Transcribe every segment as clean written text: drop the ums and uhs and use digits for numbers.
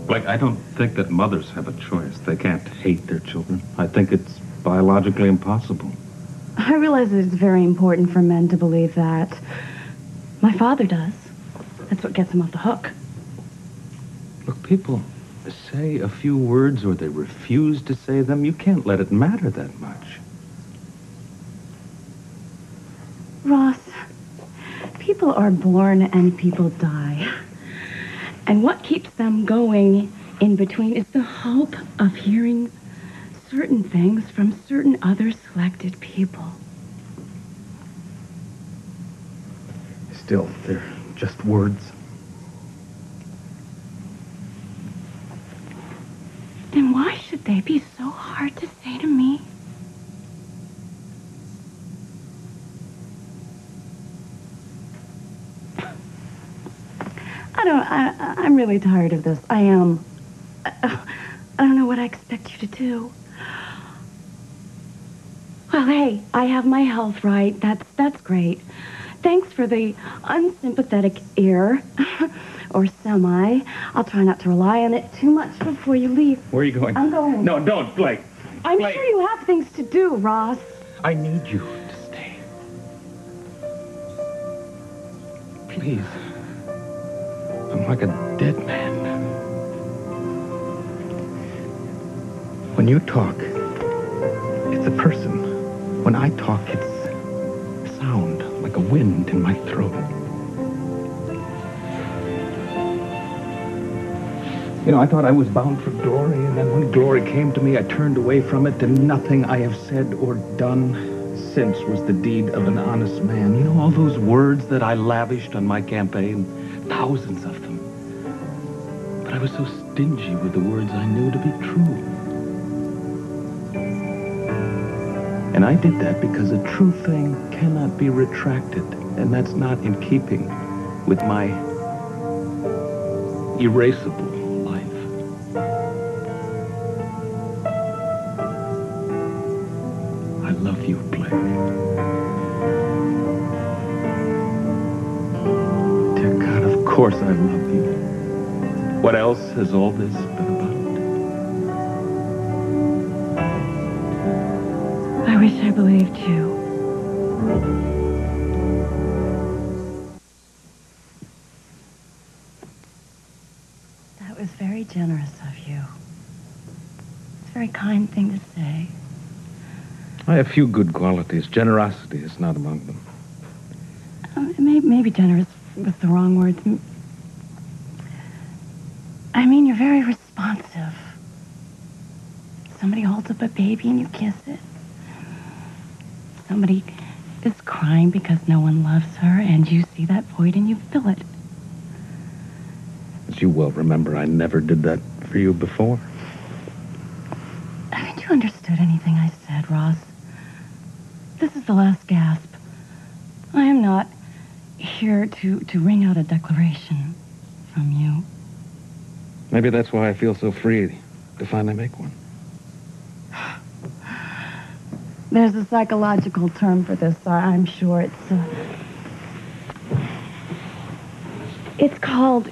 Blake, I don't think that mothers have a choice. They can't hate their children. I think it's biologically impossible. I realize that it's very important for men to believe that. My father does. That's what gets him off the hook. Look, people say a few words or they refuse to say them. You can't let it matter that much. Ross, people are born and people die. And what keeps them going in between is the hope of hearing certain things from certain other selected people. Still, they're just words. Then why should they be so hard to say to me? I'm really tired of this. I am. I don't know what I expect you to do. Well, hey, I have my health right. That's great. Thanks for the unsympathetic ear. Or semi. I'll try not to rely on it too much before you leave. Where are you going? I'm going. No, don't, Blake. I'm Blake. sure you have things to do, Ross. I need you to stay. Please. I'm like a dead man. When you talk, it's a person. When I talk, it's sound, like a wind in my throat. You know, I thought I was bound for glory, and then when glory came to me, I turned away from it, and nothing I have said or done since was the deed of an honest man. You know, all those words that I lavished on my campaign, thousands of them. But I was so stingy with the words I knew to be true. And I did that because a true thing cannot be retracted, and that's not in keeping with my erasable life. I love you, Blake. Dear God, of course I love you. What else has all this been about? I wish I believed you. That was very generous of you. It's a very kind thing to say. I have few good qualities. Generosity is not among them. Maybe generous was the wrong word. I mean, you're very responsive. Somebody holds up a baby and you kiss it. Somebody is crying because no one loves her, and you see that void and you fill it. As you well remember, I never did that for you before. Haven't you understood anything I said, Ross? This is the last gasp. I am not here to ring out a declaration from you. Maybe that's why I feel so free to finally make one. There's a psychological term for this, I'm sure. It's called,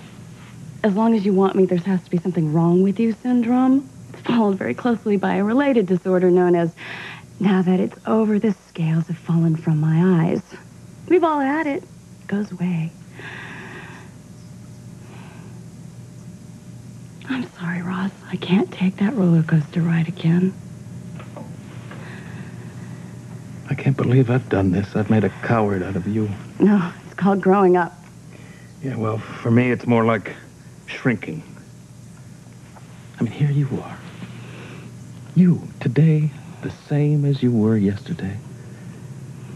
as long as you want me, there has to be something wrong with you syndrome. It's followed very closely by a related disorder known as, now that it's over, the scales have fallen from my eyes. We've all had it. It goes away. I'm sorry, Ross. I can't take that roller coaster ride again. I can't believe I've done this. I've made a coward out of you. No, it's called growing up. Yeah, well, for me, it's more like shrinking. I mean, here you are. You, today, the same as you were yesterday.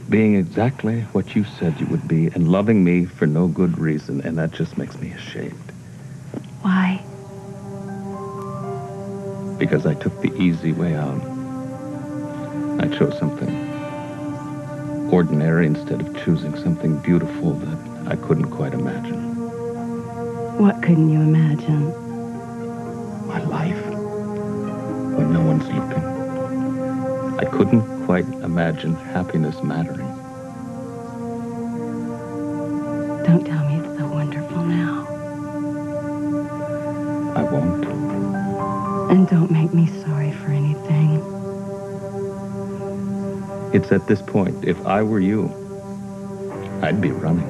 Being exactly what you said you would be and loving me for no good reason, and that just makes me ashamed. Why? Because I took the easy way out. I chose something ordinary instead of choosing something beautiful that I couldn't quite imagine. What couldn't you imagine? My life, when no one's looking. I couldn't quite imagine happiness mattering. Don't tell me it's so wonderful now. I won't. won't. And don't make me sorry for anything. It's at this point, if I were you, I'd be running.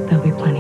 There'll be plenty